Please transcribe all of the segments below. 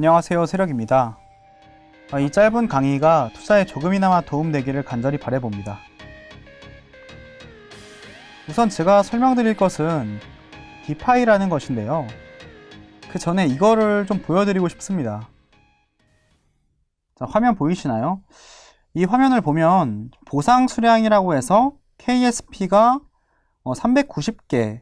안녕하세요, 세력입니다. 이 짧은 강의가 투자에 조금이나마 도움되기를 간절히 바라봅니다. 우선 제가 설명드릴 것은 디파이라는 것인데요. 그 전에 이거를 좀 보여드리고 싶습니다. 자, 화면 보이시나요? 이 화면을 보면 보상 수량이라고 해서 KSP가 390개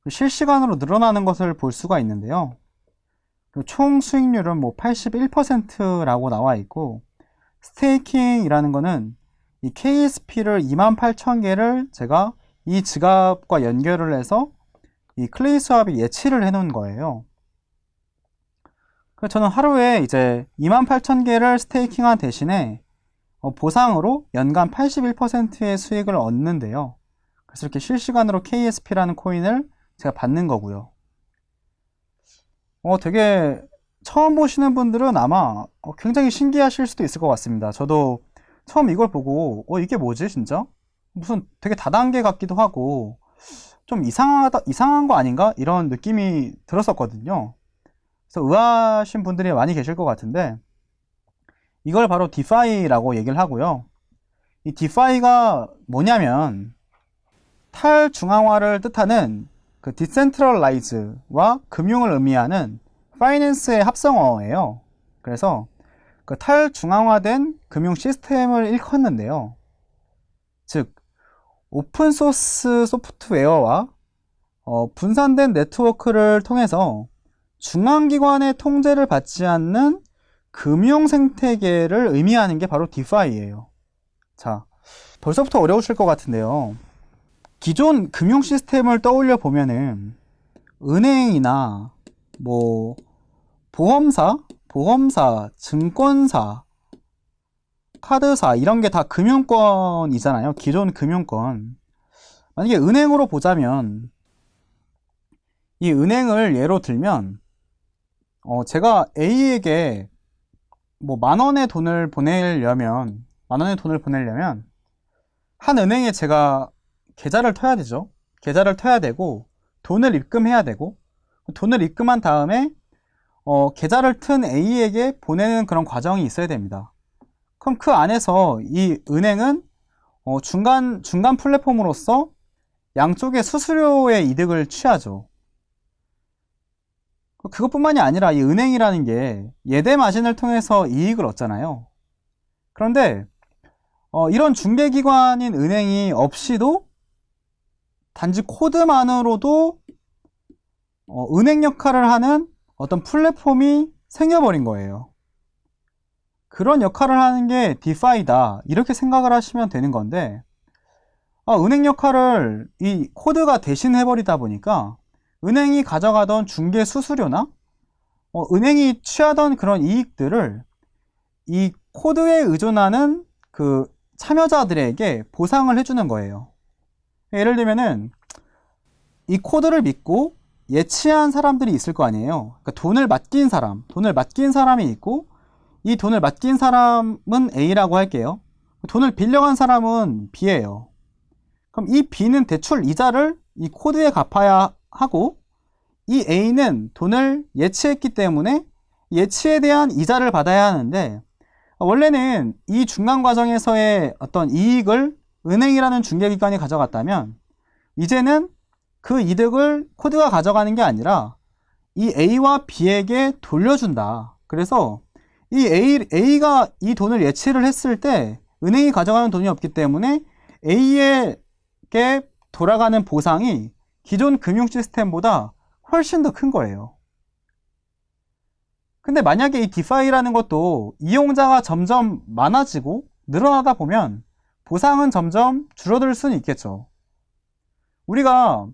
실시간으로 늘어나는 것을 볼 수가 있는데요. 총 수익률은 81%라고 나와 있고, 스테이킹이라는 거는 이 KSP를 28,000개를 제가 이 지갑과 연결을 해서 이 클레이스왑이 예치를 해 놓은 거예요. 그래서 저는 하루에 이제 28,000개를 스테이킹한 대신에 보상으로 연간 81%의 수익을 얻는데요. 그래서 이렇게 실시간으로 KSP라는 코인을 제가 받는 거고요. 되게 처음 보시는 분들은 아마 굉장히 신기하실 수도 있을 것 같습니다. 저도 처음 이걸 보고 이게 뭐지 진짜? 무슨 되게 다단계 같기도 하고 좀 이상한 거 아닌가? 이런 느낌이 들었었거든요. 그래서 의아하신 분들이 많이 계실 것 같은데, 이걸 바로 디파이라고 얘기를 하고요. 이 디파이가 뭐냐면 탈중앙화를 뜻하는 그 디센트럴라이즈와 금융을 의미하는 파이낸스의 합성어예요. 그래서 그 탈중앙화된 금융 시스템을 일컫는데요. 즉 오픈소스 소프트웨어와 분산된 네트워크를 통해서 중앙기관의 통제를 받지 않는 금융 생태계를 의미하는 게 바로 디파이예요. 자, 벌써부터 어려우실 것 같은데요. 기존 금융 시스템을 떠올려 보면은 은행이나 보험사, 증권사, 카드사 이런 게 다 금융권이잖아요. 기존 금융권. 만약에 은행으로 보자면 이 은행을 예로 들면 제가 A에게 10,000원의 돈을 보내려면 한 은행에 제가 계좌를 터야 되죠. 계좌를 터야 되고 돈을 입금해야 되고, 돈을 입금한 다음에 계좌를 튼 A에게 보내는 그런 과정이 있어야 됩니다. 그럼 그 안에서 이 은행은 중간 플랫폼으로서 양쪽의 수수료의 이득을 취하죠. 그것뿐만이 아니라 이 은행이라는 게 예대 마진을 통해서 이익을 얻잖아요. 그런데 이런 중개기관인 은행이 없이도 단지 코드만으로도 은행 역할을 하는 어떤 플랫폼이 생겨버린 거예요. 그런 역할을 하는 게 디파이다, 이렇게 생각을 하시면 되는 건데, 은행 역할을 이 코드가 대신해버리다 보니까 은행이 가져가던 중개 수수료나 은행이 취하던 그런 이익들을 이 코드에 의존하는 그 참여자들에게 보상을 해주는 거예요. 예를 들면은 이 코드를 믿고 예치한 사람들이 있을 거 아니에요. 그러니까 돈을 맡긴 사람이 있고, 이 돈을 맡긴 사람은 A라고 할게요. 돈을 빌려간 사람은 B예요. 그럼 이 B는 대출 이자를 이 코드에 갚아야 하고, 이 A는 돈을 예치했기 때문에 예치에 대한 이자를 받아야 하는데, 원래는 이 중간 과정에서의 어떤 이익을 은행이라는 중개기관이 가져갔다면, 이제는 그 이득을 코드가 가져가는 게 아니라 이 A와 B에게 돌려준다. 그래서 이 A가 이 돈을 예치를 했을 때 은행이 가져가는 돈이 없기 때문에 A에게 돌아가는 보상이 기존 금융 시스템보다 훨씬 더 큰 거예요. 근데 만약에 이 디파이라는 것도 이용자가 점점 많아지고 늘어나다 보면 보상은 점점 줄어들 수는 있겠죠. 우리가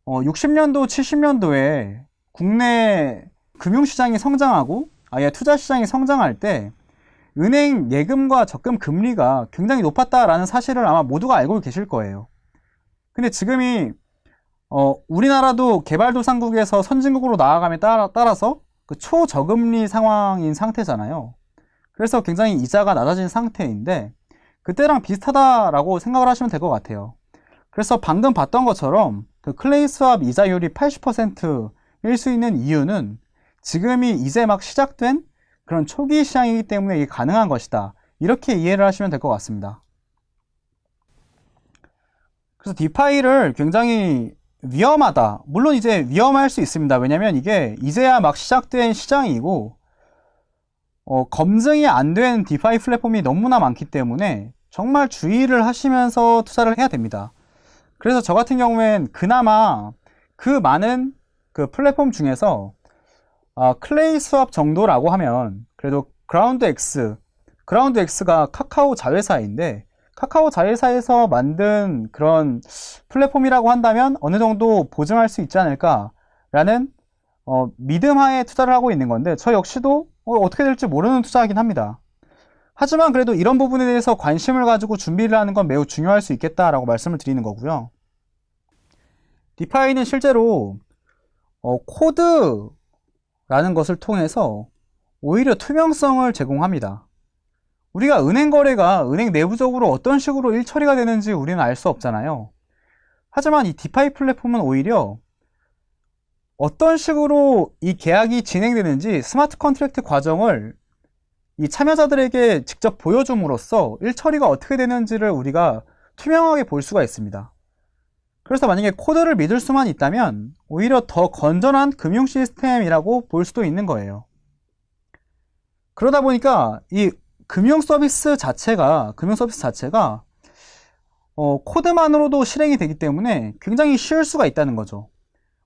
60년도, 70년도에 국내 금융시장이 성장하고 아예 투자시장이 성장할 때 은행 예금과 적금 금리가 굉장히 높았다라는 사실을 아마 모두가 알고 계실 거예요. 근데 지금이 우리나라도 개발도상국에서 선진국으로 나아감에 따라서 그 초저금리 상황인 상태잖아요. 그래서 굉장히 이자가 낮아진 상태인데 그때랑 비슷하다라고 생각을 하시면 될 것 같아요. 그래서 방금 봤던 것처럼 그 클레이스왑 이자율이 80%일 수 있는 이유는 지금이 이제 막 시작된 그런 초기 시장이기 때문에 이게 가능한 것이다. 이렇게 이해를 하시면 될 것 같습니다. 그래서 디파이를 굉장히 위험하다. 물론 이제 위험할 수 있습니다. 왜냐면 이게 이제야 막 시작된 시장이고 검증이 안 된 디파이 플랫폼이 너무나 많기 때문에 정말 주의를 하시면서 투자를 해야 됩니다. 그래서 저 같은 경우엔 그나마 그 많은 그 플랫폼 중에서 클레이 스왑 정도라고 하면 그래도 그라운드X가 카카오 자회사인데 카카오 자회사에서 만든 그런 플랫폼이라고 한다면 어느 정도 보증할 수 있지 않을까라는 믿음하에 투자를 하고 있는 건데 저 역시도 어떻게 될지 모르는 투자이긴 합니다. 하지만 그래도 이런 부분에 대해서 관심을 가지고 준비를 하는 건 매우 중요할 수 있겠다라고 말씀을 드리는 거고요. 디파이는 실제로 코드라는 것을 통해서 오히려 투명성을 제공합니다. 우리가 은행 거래가 은행 내부적으로 어떤 식으로 일처리가 되는지 우리는 알 수 없잖아요. 하지만 이 디파이 플랫폼은 오히려 어떤 식으로 이 계약이 진행되는지 스마트 컨트랙트 과정을 이 참여자들에게 직접 보여줌으로써 일처리가 어떻게 되는지를 우리가 투명하게 볼 수가 있습니다. 그래서 만약에 코드를 믿을 수만 있다면 오히려 더 건전한 금융 시스템이라고 볼 수도 있는 거예요. 그러다 보니까 이 금융 서비스 자체가 코드만으로도 실행이 되기 때문에 굉장히 쉬울 수가 있다는 거죠.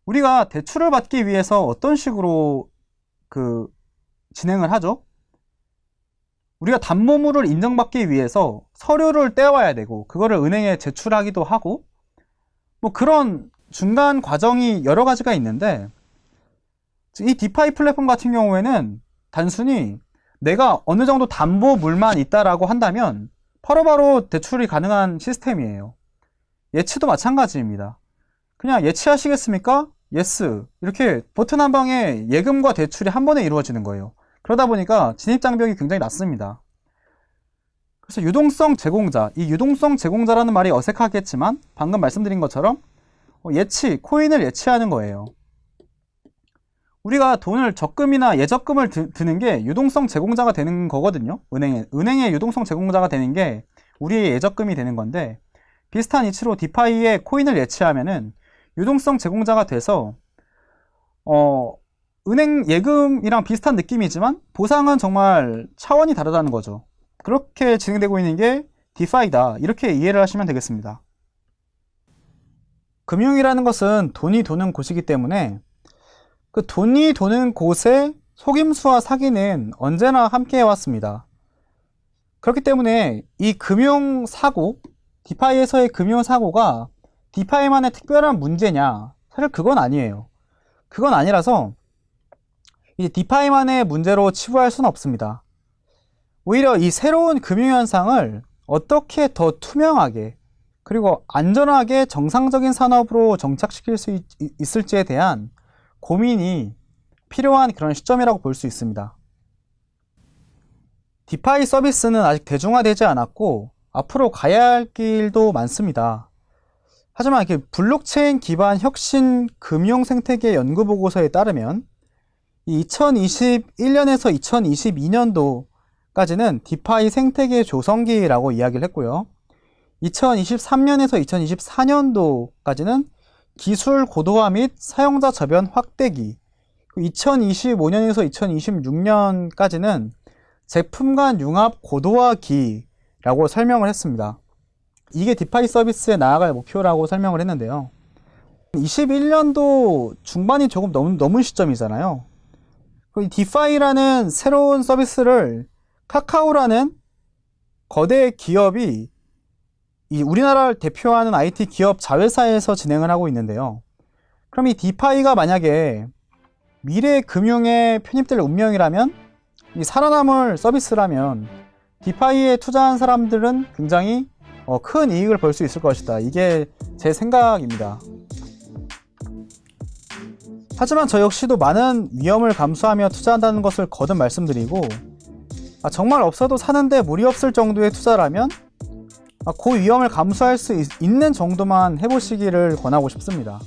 우리가 대출을 받기 위해서 어떤 식으로 진행을 하죠? 우리가 담보물을 인정받기 위해서 서류를 떼와야 되고 그거를 은행에 제출하기도 하고 뭐 그런 중간 과정이 여러 가지가 있는데 이 디파이 플랫폼 같은 경우에는 단순히 내가 어느 정도 담보물만 있다라고 한다면 바로바로 대출이 가능한 시스템이에요. 예치도 마찬가지입니다. 그냥 예치하시겠습니까? 예스. 이렇게 버튼 한 방에 예금과 대출이 한 번에 이루어지는 거예요. 그러다 보니까 진입장벽이 굉장히 낮습니다. 그래서 유동성 제공자, 이 유동성 제공자라는 말이 어색하겠지만 방금 말씀드린 것처럼 코인을 예치하는 거예요. 우리가 돈을 적금이나 예적금을 드는 게 유동성 제공자가 되는 거거든요. 은행의 유동성 제공자가 되는 게 우리의 예적금이 되는 건데 비슷한 이치로 디파이에 코인을 예치하면은 유동성 제공자가 돼서 은행 예금이랑 비슷한 느낌이지만 보상은 정말 차원이 다르다는 거죠. 그렇게 진행되고 있는 게 디파이다. 이렇게 이해를 하시면 되겠습니다. 금융이라는 것은 돈이 도는 곳이기 때문에 그 돈이 도는 곳에 속임수와 사기는 언제나 함께 해왔습니다. 그렇기 때문에 이 금융사고, 디파이에서의 금융사고가 디파이만의 특별한 문제냐? 사실 그건 아니에요. 그건 아니라서 이제 디파이만의 문제로 치부할 수는 없습니다. 오히려 이 새로운 금융현상을 어떻게 더 투명하게 그리고 안전하게 정상적인 산업으로 정착시킬 수 있을지에 대한 고민이 필요한 그런 시점이라고 볼 수 있습니다. 디파이 서비스는 아직 대중화되지 않았고 앞으로 가야 할 길도 많습니다. 하지만 이렇게 블록체인 기반 혁신 금융 생태계 연구 보고서에 따르면 2021년에서 2022년도까지는 디파이 생태계 조성기라고 이야기를 했고요. 2023년에서 2024년도까지는 기술 고도화 및 사용자 저변 확대기, 2025년에서 2026년까지는 제품 간 융합 고도화기라고 설명을 했습니다. 이게 디파이 서비스에 나아갈 목표라고 설명을 했는데요. 21년도 중반이 조금 넘은 시점이잖아요. 이 디파이라는 새로운 서비스를 카카오라는 거대 기업이 이 우리나라를 대표하는 IT 기업 자회사에서 진행을 하고 있는데요. 그럼 이 디파이가 만약에 미래 금융에 편입될 운명이라면, 이 살아남을 서비스라면 디파이에 투자한 사람들은 굉장히 큰 이익을 볼 수 있을 것이다. 이게 제 생각입니다. 하지만 저 역시도 많은 위험을 감수하며 투자한다는 것을 거듭 말씀드리고, 정말 없어도 사는데 무리 없을 정도의 투자라면 그 위험을 감수할 수 있는 정도만 해보시기를 권하고 싶습니다.